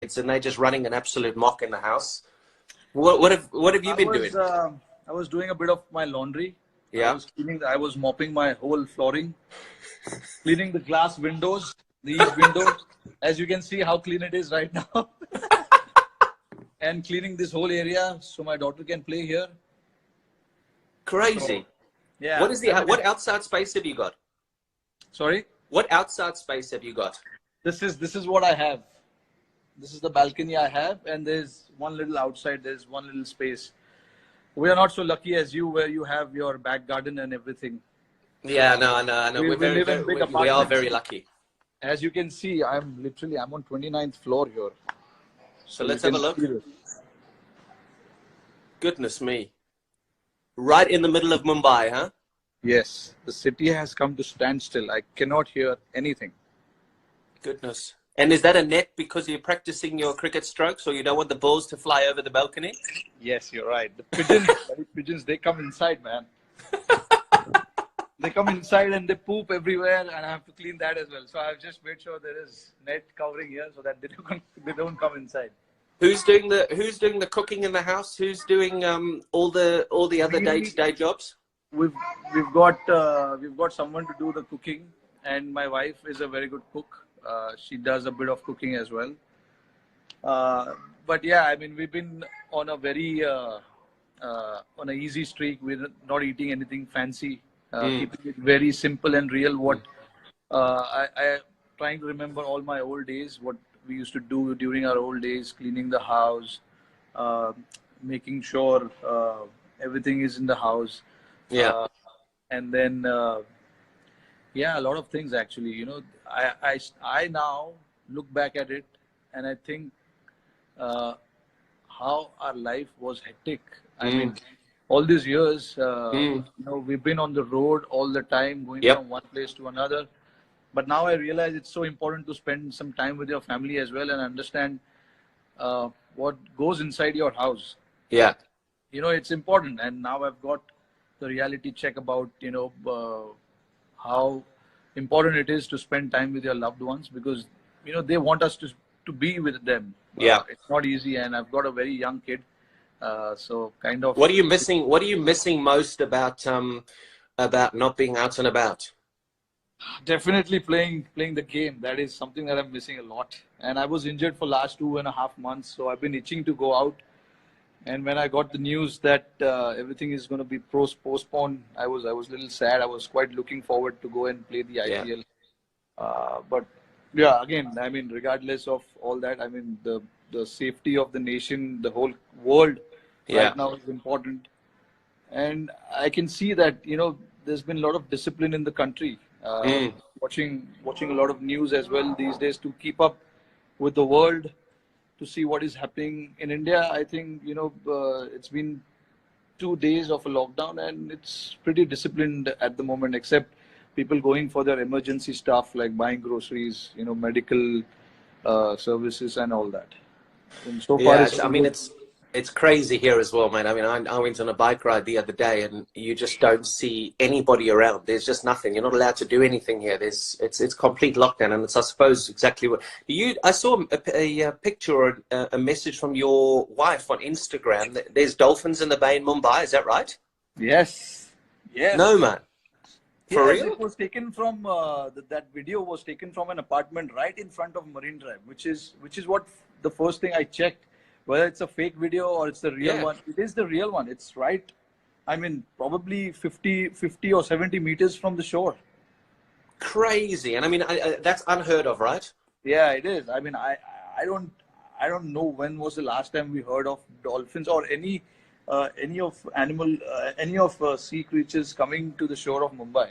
and they're just running an absolute mock in the house. What have you been doing? I was doing a bit of my laundry. Yeah. I was mopping my whole flooring, cleaning the glass windows, these windows. As you can see how clean it is right now. And cleaning this whole area so my daughter can play here. Crazy. So, yeah. What outside space have you got? Sorry? What outside space have you got? This is what I have. This is the balcony I have, and there's one little outside, there's one little space. We are not so lucky as you, where you have your back garden and everything. Yeah, no, I know. We are very lucky. As you can see, I'm on 29th floor here. So let's have a look. Goodness me. Right in the middle of Mumbai, huh? Yes. The city has come to standstill. I cannot hear anything. Goodness. And is that a net because you're practicing your cricket strokes, or you don't want the balls to fly over the balcony? Yes, you're right. The pigeons, they come inside, man. They come inside and they poop everywhere, and I have to clean that as well. So I've just made sure there is net covering here so that they don't come inside. Who's doing the cooking in the house? Who's doing all the other day-to-day jobs? We've got someone to do the cooking, and my wife is a very good cook. She does a bit of cooking as well. But yeah, I mean, we've been on a very on an easy streak. We're not eating anything fancy. Keeping it very simple and real. What I trying to remember all my old days, what we used to do during our old days, cleaning the house, making sure everything is in the house. Yeah. And then yeah, a lot of things actually. You know, I now look back at it and I think how our life was hectic. I mean, all these years, you know, we've been on the road all the time, going from one place to another. But now I realize it's so important to spend some time with your family as well and understand what goes inside your house. Yeah. You know, it's important. And now I've got the reality check about, you know, how important it is to spend time with your loved ones, because, you know, they want us to be with them. Yeah. It's not easy. And I've got a very young kid. So kind of. What are you missing? What are you missing most about not being out and about? Definitely playing the game. That is something that I'm missing a lot. And I was injured for last 2.5 months, so I've been itching to go out. And when I got the news that everything is going to be postponed, I was a little sad. I was quite looking forward to go and play the IPL. But yeah, again, I mean, regardless of all that, I mean, the safety of the nation, the whole world right now is important. And I can see that, you know, there's been a lot of discipline in the country. Watching a lot of news as well these days to keep up with the world, to see what is happening in India. I think, you know, it's been 2 days of a lockdown and it's pretty disciplined at the moment, except people going for their emergency stuff like buying groceries, you know, medical services and all that. And so far, I mean, it's crazy here as well, man. I mean, I went on a bike ride the other day, and you just don't see anybody around. There's just nothing. You're not allowed to do anything here. It's complete lockdown, and it's, I suppose, exactly what I saw a picture or a message from your wife on Instagram. There's dolphins in the bay in Mumbai. Is that right? Yes. Yes. No, man. For real? It was taken from that video was taken from an apartment right in front of Marine Drive, which is what the first thing I checked. Whether it's a fake video or it's the real one, it is the real one. It's right, I mean, probably 50 or 70 meters from the shore. Crazy. And I mean, that's unheard of, right? Yeah, it is. I mean, I don't know when was the last time we heard of dolphins or any of sea creatures coming to the shore of Mumbai.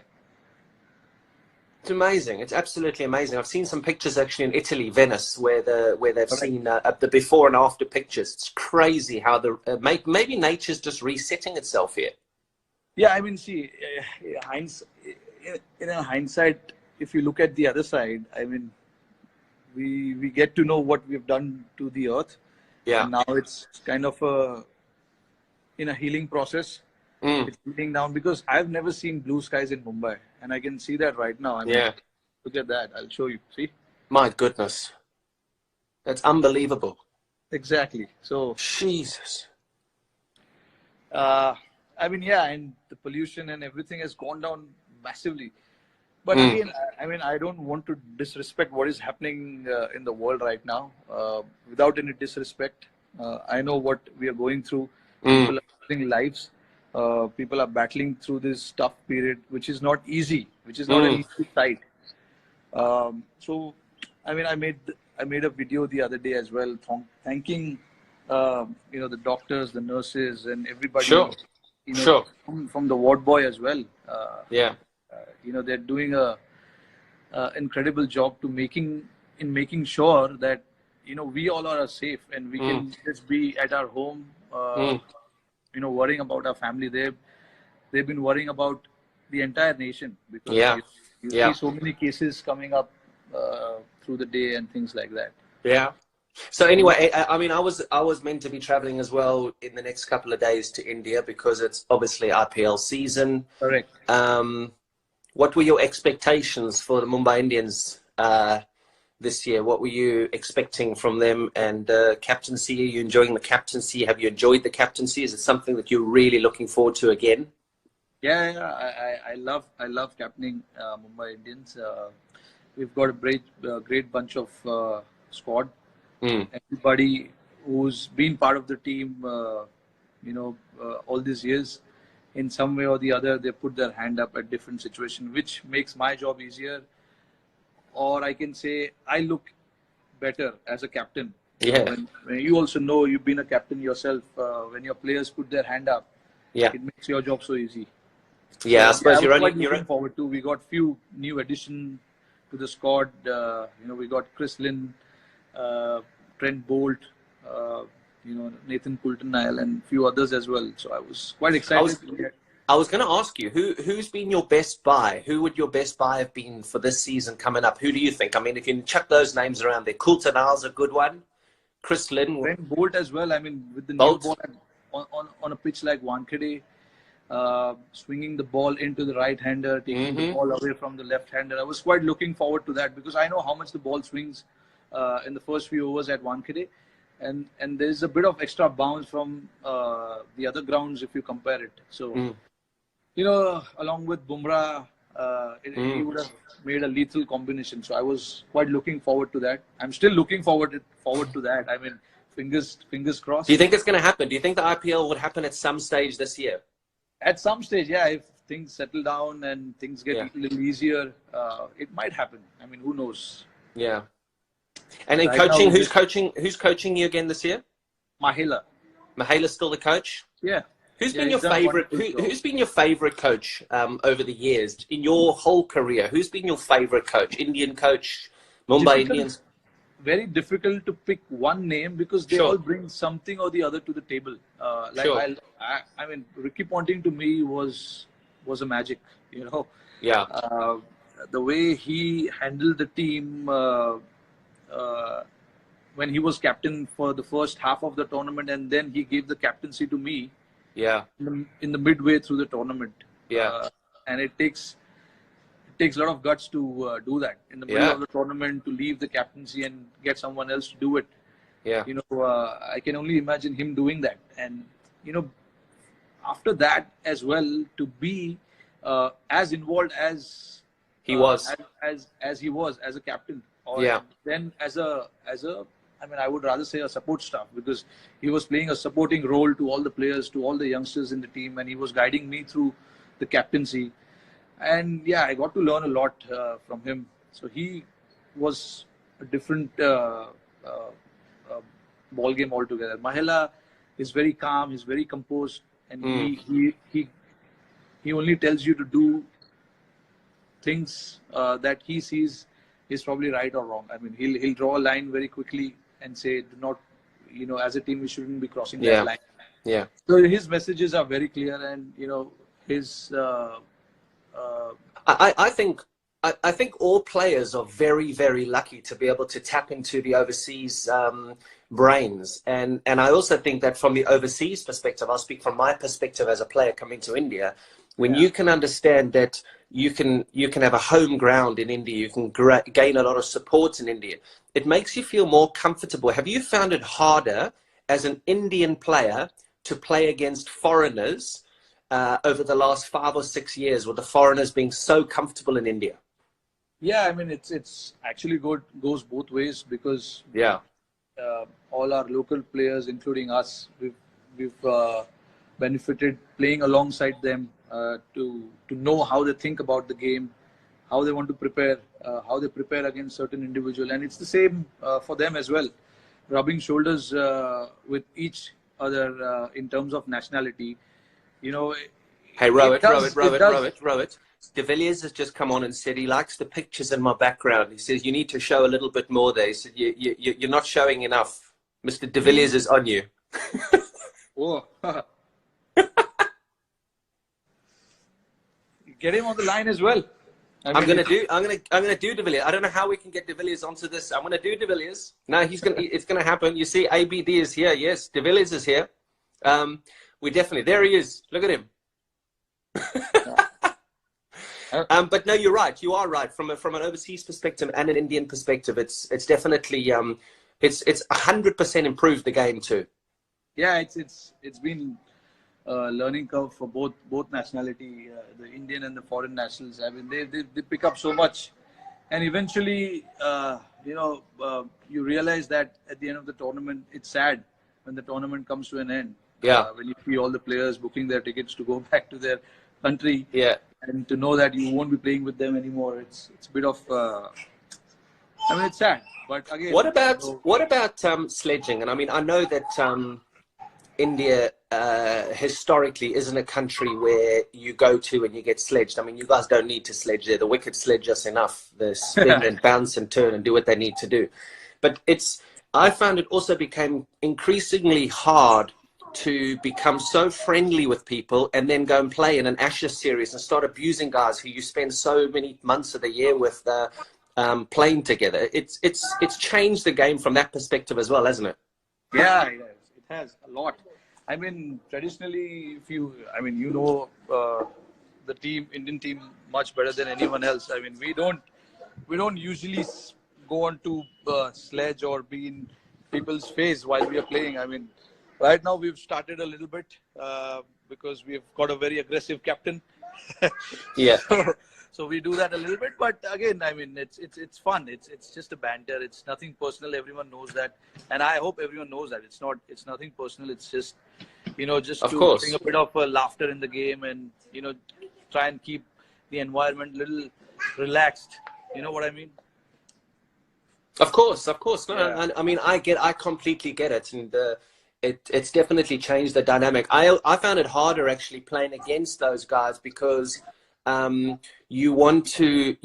It's amazing. It's absolutely amazing. I've seen some pictures actually in Italy, Venice, where they've seen the before and after pictures. It's crazy how maybe nature's just resetting itself here. Yeah, I mean, see, in hindsight, if you look at the other side, I mean, we get to know what we've done to the earth. Yeah. And now it's kind of in a healing process. It's healing down, because I've never seen blue skies in Mumbai, and I can see that right now. I mean, look at that. I'll show you. See? My goodness. It's unbelievable. Exactly. So, Jesus. I mean, yeah, and the pollution and everything has gone down massively. But Mm. again, I mean, I don't want to disrespect what is happening in the world right now. Without any disrespect, I know what we are going through. Mm. People are losing lives. People are battling through this tough period, which is not easy, which is not an Mm. easy fight. So, I mean, I made a video the other day as well, thanking the doctors, the nurses, and everybody, Sure. Sure. from the ward boy as well. Yeah. They're doing a incredible job making sure that we all are safe and we Mm. can just be at our home, Mm. worrying about our family. They've been worrying about the entire nation because Yeah. you see Yeah. so many cases coming up through the day and things like that. Yeah. So anyway, I mean, I was meant to be traveling as well in the next couple of days to India because it's obviously IPL season. Correct. What were your expectations for the Mumbai Indians this year? What were you expecting from them and captaincy? Are you enjoying the captaincy? Have you enjoyed the captaincy? Is it something that you're really looking forward to again? Yeah. I love captaining Mumbai Indians. We've got a great bunch of squad. Mm. Everybody who's been part of the team, all these years, in some way or the other, they put their hand up at different situations, which makes my job easier. Or I can say I look better as a captain. Yeah. When you also know you've been a captain yourself, when your players put their hand up, Yeah. it makes your job so easy. Yeah. I So yeah, I suppose was quite looking forward to. We got few new addition to the squad. We got Chris Lynn, Trent Bolt, Nathan Coulter-Nile, and few others as well. So I was quite excited. I was going to ask you who's been your best buy. Who would your best buy have been for this season coming up? Who do you think? I mean, if you can chuck those names around there, Coulter-Nile's a good one. Chris Lynn, Trent Bolt as well. I mean, with the Bolt. new ball on a pitch like Wankhede, swinging the ball into the right-hander, taking the ball away from the left-hander. I was quite looking forward to that because I know how much the ball swings in the first few overs at Wankhede. And there's a bit of extra bounce from the other grounds if you compare it. So, along with Bumrah, he would have made a lethal combination. So I was quite looking forward to that. I'm still looking forward to that. I mean, fingers crossed. Do you think it's going to happen? Do you think the IPL would happen at some stage this year? At some stage, yeah. If things settle down and things get a little easier, it might happen. I mean, who knows? Yeah. And then Right coaching, now, who's coaching you again this year? Mahela. Mahela's still the coach? Yeah. Who's Yeah, been your he's done a favorite? wonderful job. Who's been your favorite coach over the years in your whole career? Who's been your favorite coach? Indian coach, Mumbai Indians. Very difficult to pick one name because they all bring something or the other to the table. I mean, Ricky Ponting to me was a magic. Yeah. The way he handled the team when he was captain for the first half of the tournament, and then he gave the captaincy to me. Yeah. In the midway through the tournament. Yeah. And it takes a lot of guts to do that in the middle of the tournament, to leave the captaincy and get someone else to do it. Yeah. I can only imagine him doing that. And, after that as well, to be as involved as he was, as he was as a captain, or Yeah. then as a I mean, I would rather say a support staff, because he was playing a supporting role to all the players, to all the youngsters in the team, and he was guiding me through the captaincy. And yeah, I got to learn a lot from him. So he was a different ball game altogether. Mahela is very calm, he's very composed, and he only tells you to do things that he sees is probably right or wrong. I mean, he'll draw a line very quickly and say, do not, as a team, we shouldn't be crossing that line. Yeah. So his messages are very clear, and his. I think all players are very, very lucky to be able to tap into the overseas brains, and I also think that from the overseas perspective, I'll speak from my perspective as a player coming to India. when Yeah. you can understand that you can have a home ground in India, you can gain a lot of support in India, it makes you feel more comfortable. Have you found it harder as an Indian player to play against foreigners over the last 5 or 6 years, with the foreigners being so comfortable in India? Yeah, I mean, it's actually goes both ways, because Yeah. all our local players, including us, we've benefited playing alongside them, to know how they think about the game, how they want to prepare, how they prepare against certain individual, and it's the same for them as well, rubbing shoulders with each other in terms of nationality. You know, Hey, it does it does. Rohit. De Villiers has just come on and said he likes the pictures in my background. He says you need to show a little bit more there. He said you're not showing enough. Mr. De Villiers is on you. Oh. Get him on the line as well. I'm gonna do De Villiers. I don't know how we can get De Villiers onto this. I'm gonna do De Villiers. No, it's gonna happen. You see, ABD is here. Yes, De Villiers is here. We definitely, there he is. Look at him. But no, you're right. You are right. From an overseas perspective and an Indian perspective, it's definitely it's 100% improved the game too. Yeah, it's been a learning curve for both nationality, the Indian and the foreign nationals. I mean, they pick up so much, and eventually, you realize that at the end of the tournament, it's sad when the tournament comes to an end. Yeah. When you see all the players booking their tickets to go back to their country. Yeah. And to know that you won't be playing with them anymore, it's a bit of. I mean, it's sad. But again, what about sledging? And I mean, I know that India historically isn't a country where you go to and you get sledged. I mean, you guys don't need to sledge there. The wicked sledge us enough. They spin and bounce and turn and do what they need to do. But I found it also became increasingly hard to become so friendly with people and then go and play in an Ashes series and start abusing guys who you spend so many months of the year with playing together. It's changed the game from that perspective as well, hasn't it? Yeah, it has a lot. I mean, traditionally, the Indian team much better than anyone else. I mean, we don't usually go on to sledge or be in people's face while we are playing. I mean, right now we've started a little bit because we've got a very aggressive captain. Yeah. So we do that a little bit, but again, I mean, it's fun. It's just a banter. It's nothing personal. Everyone knows that, and I hope everyone knows that it's nothing personal. It's just to bring a bit of laughter in the game, and try and keep the environment a little relaxed. You know what I mean? Of course. No, Yeah. I mean, I completely get it, and it's definitely changed the dynamic. I found it harder actually playing against those guys because you want to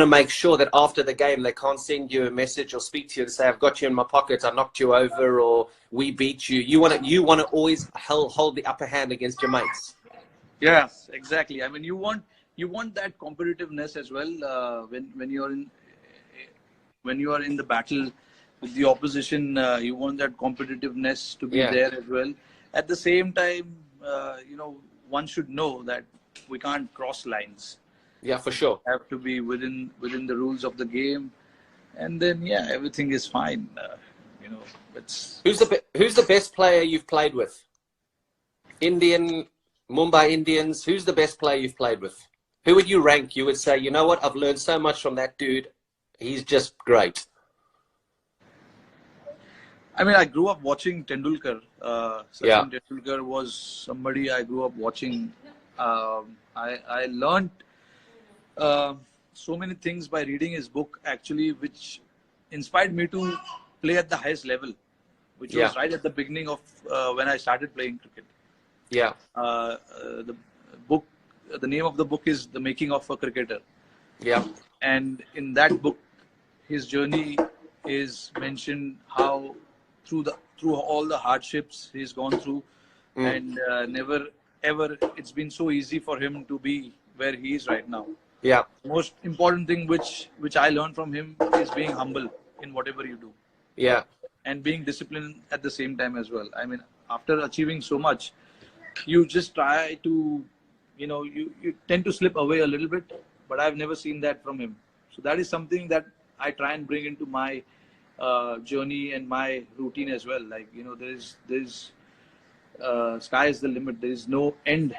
make sure that after the game they can't send you a message or speak to you and say, I've got you in my pocket, I knocked you over, or we beat you. You want to always hold the upper hand against your mates. Yes, exactly. I mean, you want that competitiveness as well when you are in the battle with the opposition. You want that competitiveness to be there as well. At the same time, one should know that we can't cross lines. Yeah, for sure. We have to be within the rules of the game, and then everything is fine. It's Who's the best player you've played with? Indian, Mumbai Indians. Who's the best player you've played with? Who would you rank? You would say, you know what? I've learned so much from that dude. He's just great. I mean, I grew up watching Tendulkar. Sachin Tendulkar was somebody I grew up watching. I learned so many things by reading his book, actually, which inspired me to play at the highest level, which was right at the beginning of when I started playing cricket. Yeah. The name of the book is The Making of a Cricketer. Yeah. And in that book, his journey is mentioned, how through all the hardships he's gone through, and never ever it's been so easy for him to be where he is right now. Yeah. Most important thing which I learned from him is being humble in whatever you do. Yeah. And being disciplined at the same time as well. I mean, after achieving so much, you just try to, you tend to slip away a little bit, but I've never seen that from him. So that is something that I try and bring into my journey and my routine as well. Like, there's sky is the limit. There is no end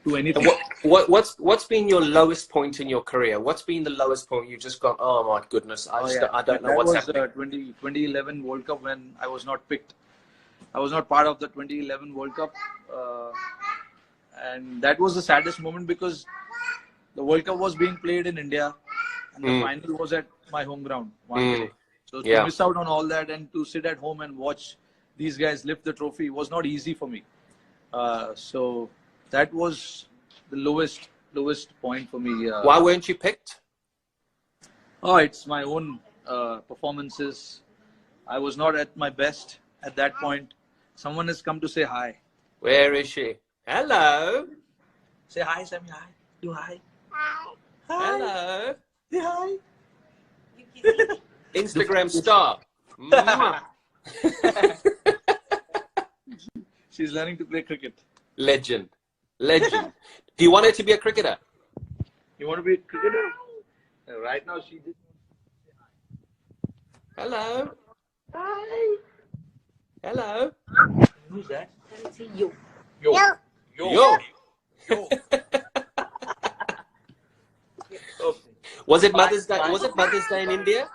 to anything. What's been your lowest point in your career? What's been the lowest point you've just gone, oh my goodness, I don't know what's happening? That was 2011 World Cup when I was not picked. I was not part of the 2011 World Cup. And that was the saddest moment because the World Cup was being played in India and the final was at my home ground, Wankhede. So to miss out on all that and to sit at home and watch these guys lift the trophy was not easy for me. So that was the lowest point for me. Why weren't you picked? Oh, it's my own performances. I was not at my best at that point. Someone has come to say hi. Where is she? Hello. Say hi, Sammy. Hi. Do hi. Hi. Hi. Hello. Say hi. Instagram star. She's learning to play cricket. Legend. Do you want her to be a cricketer? You want to be a cricketer? Right now she did. Hello. Hi. Hello. Who's that? Yo. Yo. Okay. Was it Mother's Day? Was it Mother's Day in India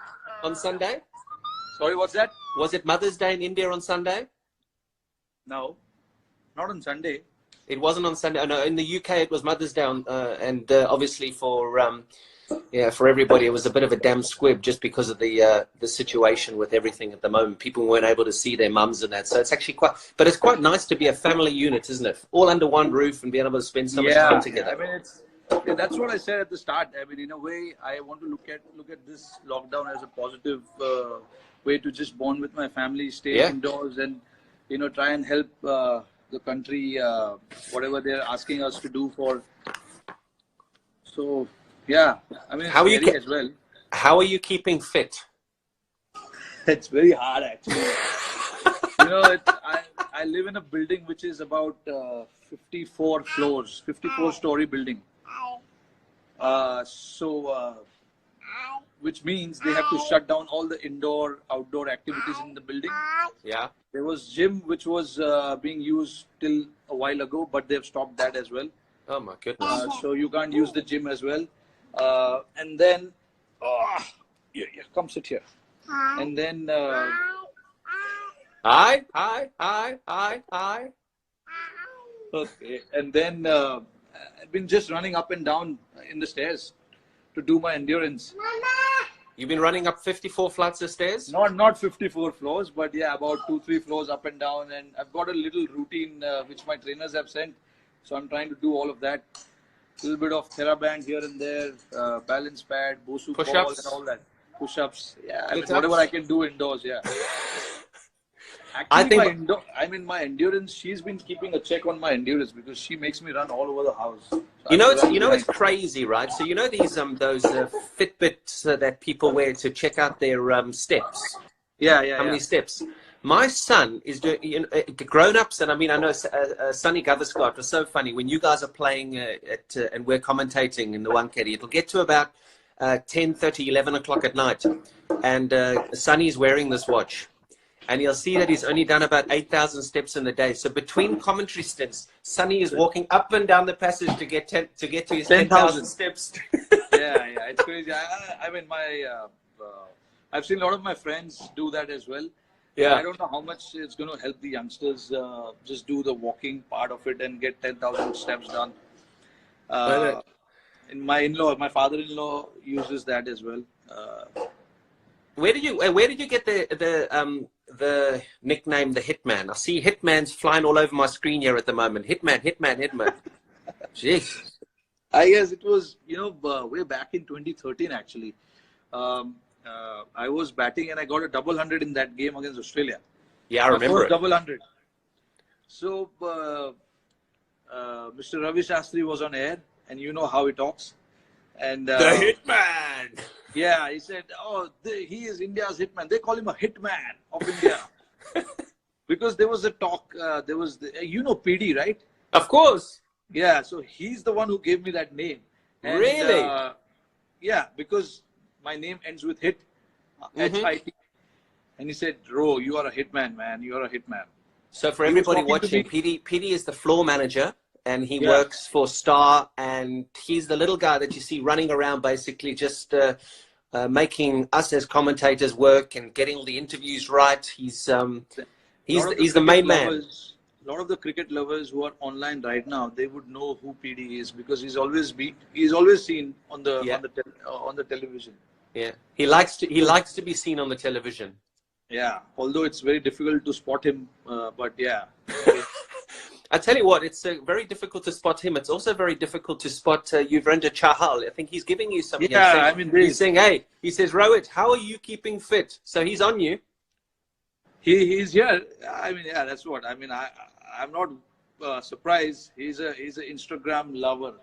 on Sunday? Sorry, what's that? Was it Mother's Day in India on Sunday? No, not on Sunday. It wasn't on Sunday. Oh, no, in the UK it was Mother's Day, and obviously for everybody it was a bit of a damn squib just because of the situation with everything at the moment. People weren't able to see their mums and that, so it's actually it's quite nice to be a family unit, isn't it? All under one roof and being able to spend so much time together. I mean, that's what I said at the start. I mean, in a way, I want to look at this lockdown as a positive way to just bond with my family, stay indoors, and try and help the country, whatever they're asking us to do for. So, yeah, I mean, how are you as well. How are you keeping fit? It's very hard, actually. I live in a building which is about 54 floors, 54-story building. Which means they have to shut down all the indoor, outdoor activities in the building. Yeah. There was gym which was being used till a while ago, but they've stopped that as well. Oh my goodness. So you can't use the gym as well. And then, come sit here. And then, Hi. okay. And then I've been just running up and down in the stairs to do my endurance. You've been running up 54 flights of stairs? Not 54 floors, but yeah, about 2-3 floors up and down. And I've got a little routine which my trainers have sent. So I'm trying to do all of that. A little bit of TheraBand here and there, balance pad, Bosu ball and all that. Push-ups. Yeah, I mean, whatever I can do indoors, yeah. Actually, my endurance, she's been keeping a check on my endurance because she makes me run all over the house. So it's crazy, right? So these those Fitbits that people wear to check out their steps. How many steps? My son is doing grown-ups, and I mean, I know Sunny Gavaskar. It was so funny when you guys are playing and we're commentating in the Wankhede. It'll get to about 10:30, 11 o'clock at night, and Sunny's wearing this watch. And you'll see that he's only done about 8,000 steps in a day. So between commentary stints, Sunny is walking up and down the passage to get to his 10,000 steps. yeah, it's crazy. I mean, I've seen a lot of my friends do that as well. Yeah. I don't know how much it's going to help the youngsters just do the walking part of it and get 10,000 steps done. And my father-in-law uses that as well. Where did you get the nickname the Hitman? I see Hitman's flying all over my screen here at the moment. Hitman. Jeez. I guess it was way back in 2013 actually. I was batting and I got a double 100 in that game against Australia. Yeah, I remember it. Double 100. So Mr. Ravi Shastri was on air, and you know how he talks. And the Hitman. Yeah, he said, he is India's hitman. They call him a hitman of India. Because there was a talk, PD, right? Of course. Yeah, so he's the one who gave me that name. And, Really? yeah, because my name ends with hit, Mm-hmm. HIT. And he said, Ro, you are a hitman, man. You are a hitman. So for He was everybody talking to watching, me. PD is the floor manager, and he Yeah. works for Star, and he's the little guy that you see running around, basically just making us as commentators work and getting all the interviews right. He's A lot of the he's the cricket main man. lovers, a lot of the cricket lovers who are online right now, they would know who PD is because he's always seen on the Yeah, on the television. yeah. He likes to be seen on the television. Yeah, although it's very difficult to spot him, but yeah. I tell you what, it's very difficult to spot him. It's also very difficult to spot Yuvrendra Chahal. I think he's giving you something. Yeah, saying, I mean, he's saying, hey, he says, Rohit, how are you keeping fit? So he's on you. he's here. I mean, yeah, that's what I mean. I'm not surprised. He's a Instagram lover.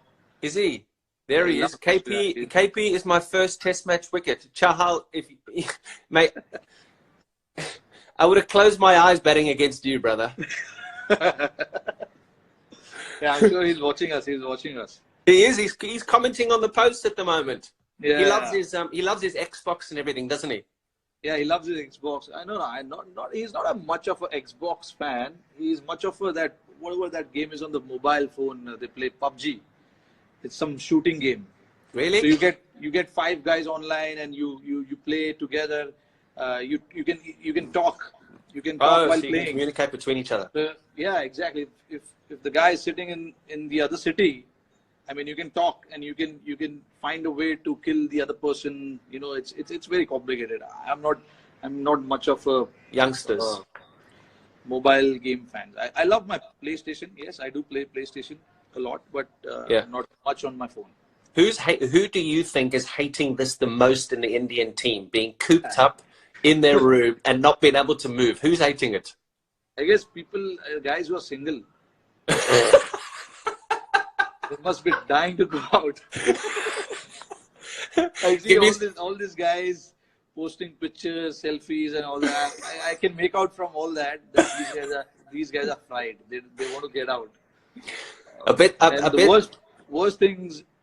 Is he? There He he is. loves Instagram. KP is my first Test match wicket. Chahal, mate, I would have closed my eyes betting against you, brother. Yeah, I'm sure he's watching us. He's watching us. He is. He's commenting on the posts at the moment. Yeah, He loves his Xbox and everything, doesn't he? yeah, he loves his Xbox. I know, I'm not. He's not a much of an Xbox fan. He's much of a that whatever that game is on the mobile phone. They play PUBG. It's some shooting game. Really? So you get 5 guys online and you play together. You can talk. You can talk while so you can playing. communicate between each other. Yeah, exactly. If the guy is sitting in the other city, I mean, you can talk and you can find a way to kill the other person. You know, it's very complicated. I'm not much of a Youngsters. mobile game fan. I love my PlayStation. Yes, I do play PlayStation a lot, but Yeah. not much on my phone. Who do you think is hating this the most in the Indian team? Being cooped up in their room and not being able to move. Who's hating it? I guess people, guys who are single, they must be dying to go out. I see all these guys posting pictures, selfies, and all that. I can make out from all that these guys are fried. They want to get out. The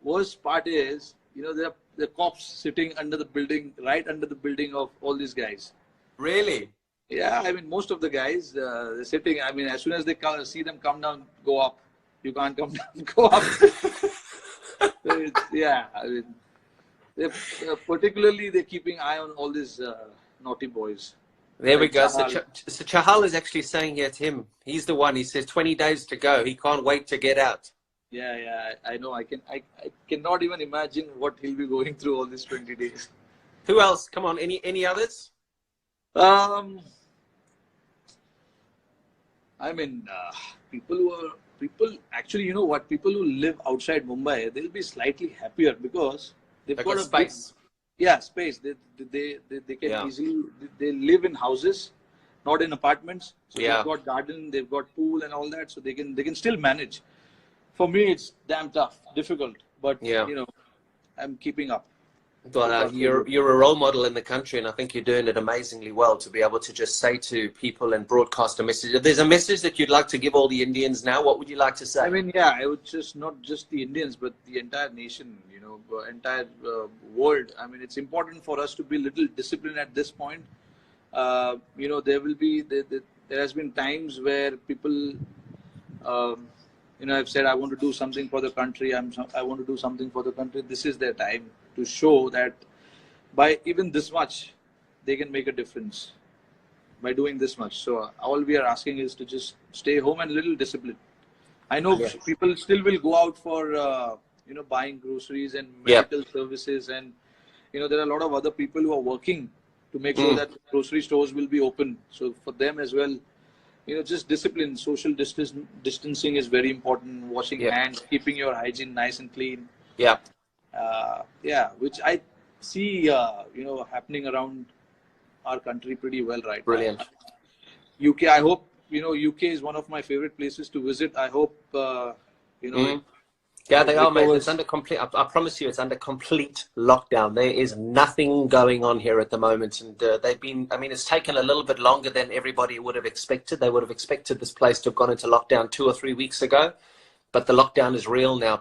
worst part is, you know, there are cops sitting under the building, right under the building of all these guys. Really? Yeah, I mean, most of the guys, they're sitting. I mean, as soon as they see them come down, go up. You can't come down, go up. Yeah, I mean, particularly they're keeping eye on all these naughty boys. There we Like go. Chahal. So Chahal is actually saying here to him, he's the one. He says 20 days to go. He can't wait to get out. Yeah, I know. I cannot even imagine what he'll be going through all these 20 days. Who else? Come on, any others? I mean, people actually, you know what? People who live outside Mumbai, they'll be slightly happier because they've got a space. Space. They can Yeah. easily they live in houses, not in apartments. So Yeah. they've got garden, they've got pool and all that, so they can still manage. For me, it's damn tough, difficult, but Yeah. you know, I'm keeping up. Well, you're a role model in the country, and I think you're doing it amazingly well to be able to just say to people and broadcast a message. If there's a message that you'd like to give all the Indians now, what would you like to say? I mean, yeah, I would just not just the Indians, but the entire nation, you know, entire world. I mean, it's important for us to be a little disciplined at this point. You know, there has been times where people, you know, have said, I want to do something for the country. I want to do something for the country. This is their time to show that by even this much, they can make a difference by doing this much. So all we are asking is to just stay home and a little discipline. I know people still will go out for, you know, buying groceries and medical services. And, you know, there are a lot of other people who are working to make sure that grocery stores will be open. So for them as well, you know, just discipline, social distancing is very important. Washing hands, keeping your hygiene nice and clean. Yeah. Which I see, you know, happening around our country pretty well right Brilliant. now. UK, I hope, you know, UK is one of my favorite places to visit. I hope, you know. Yeah, they are, mate. It's under complete. I promise you, it's under complete lockdown. There is nothing going on here at the moment, and they've been. I mean, it's taken a little bit longer than everybody would have expected. They would have expected this place to have gone into lockdown 2 or 3 weeks ago, but the lockdown is real now.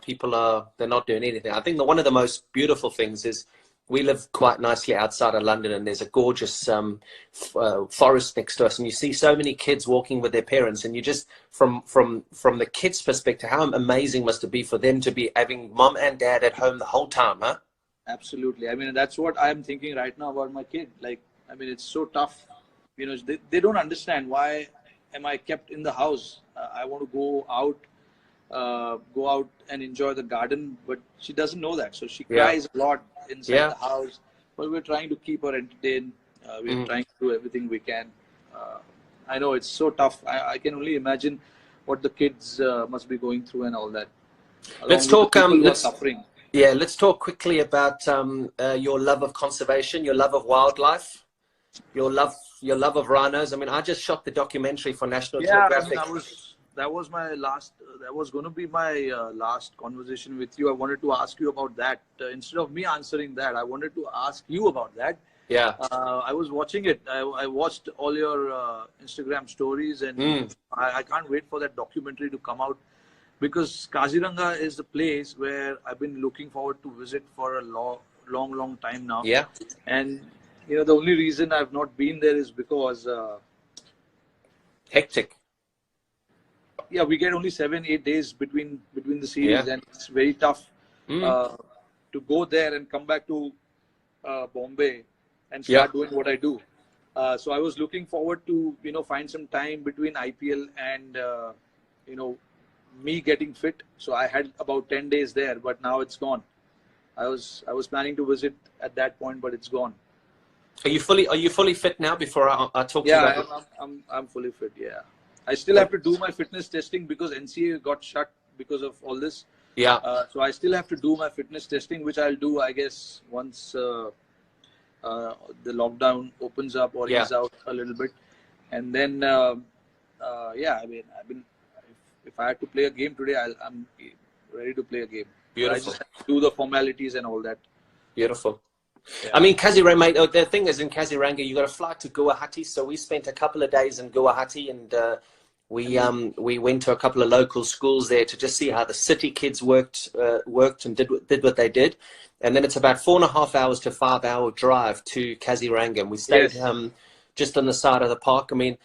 They're not doing anything. I think that one of the most beautiful things is we live quite nicely outside of London, and there's a gorgeous forest next to us, and you see so many kids walking with their parents, and you just from the kids' perspective, how amazing must it be for them to be having mom and dad at home the whole time, huh? Absolutely. I mean, that's what I'm thinking right now about my kid. Like, I mean, it's so tough. You know, they don't understand why am I kept in the house. I want to go out and enjoy the garden, but she doesn't know that. So she cries a lot inside the house. But we're trying to keep her entertained. We're trying to do everything we can. I know it's so tough. I can only imagine what the kids must be going through and all that. Let's talk. Let's suffering. Yeah, let's talk quickly about your love of conservation, your love of wildlife, your love of rhinos. I mean, I just shot the documentary for National Geographic. I mean, that was my last. That was going to be my last conversation with you. I wanted to ask you about that. Instead of me answering that, I wanted to ask you about that. Yeah. I was watching it. I watched all your Instagram stories, and I can't wait for that documentary to come out. Because Kaziranga is the place where I've been looking forward to visit for a long time now. Yeah. And, you know, the only reason I've not been there is because... hectic. Yeah, we get only 7-8 days between the series, and it's very tough to go there and come back to Bombay and start doing what I do. So I was looking forward to, you know, find some time between IPL and, you know, me getting fit. So I had about 10 days there, but now it's gone. I was planning to visit at that point, but it's gone. Are you fully fit now? Before I talk to you about I'm fully fit. Yeah, I still have to do my fitness testing because NCA got shut because of all this. Yeah. So I still have to do my fitness testing, which I'll do, I guess, once the lockdown opens up or ease out a little bit, and then I mean, if I had to play a game today, I'm ready to play a game. Beautiful. I just have to do the formalities and all that. Beautiful. Yeah. I mean, Kaziranga, mate, the thing is in Kaziranga, you got to fly to Guwahati. So we spent a couple of days in Guwahati, and we went to a couple of local schools there to just see how the city kids worked and did what they did. And then it's about 4.5 hours to 5 hour drive to Kaziranga. And we stayed just on the side of the park. I mean,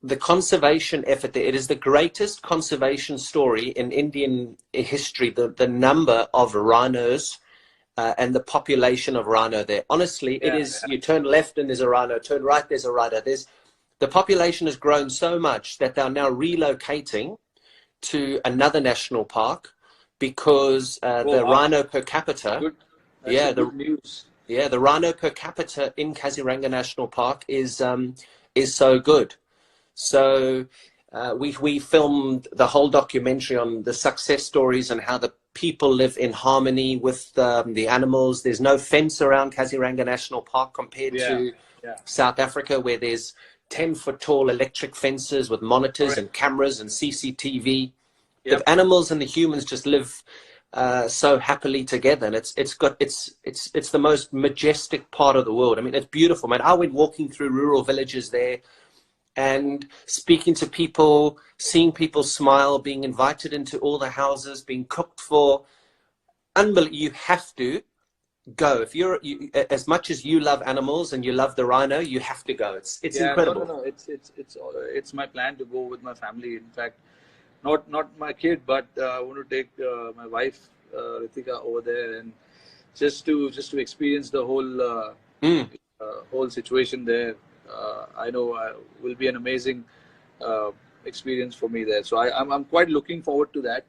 the conservation effort there, it is the greatest conservation story in Indian history, the number of rhinos and the population of rhino there. Honestly, it is, you turn left and there's a rhino, turn right, there's a rhino. The population has grown so much that they're now relocating to another national park because the rhino per capita, good news. The rhino per capita in Kaziranga National Park is so good. So we filmed the whole documentary on the success stories and how the people live in harmony with the animals. There's no fence around Kaziranga National Park compared to South Africa, where there's 10-foot tall electric fences with monitors and cameras and CCTV. The animals and the humans just live so happily together, and it's the most majestic part of the world. I mean, it's beautiful, man. I went walking through rural villages there and speaking to people, seeing people smile, being invited into all the houses, being cooked for. Unbelievable. You have to go. If as much as you love animals and you love the rhino, you have to go. It's incredible. No. It's my plan to go with my family. In fact, not my kid, but I want to take my wife Ritika over there, and just to experience the whole whole situation there. I know will be an amazing experience for me there. So I'm quite looking forward to that.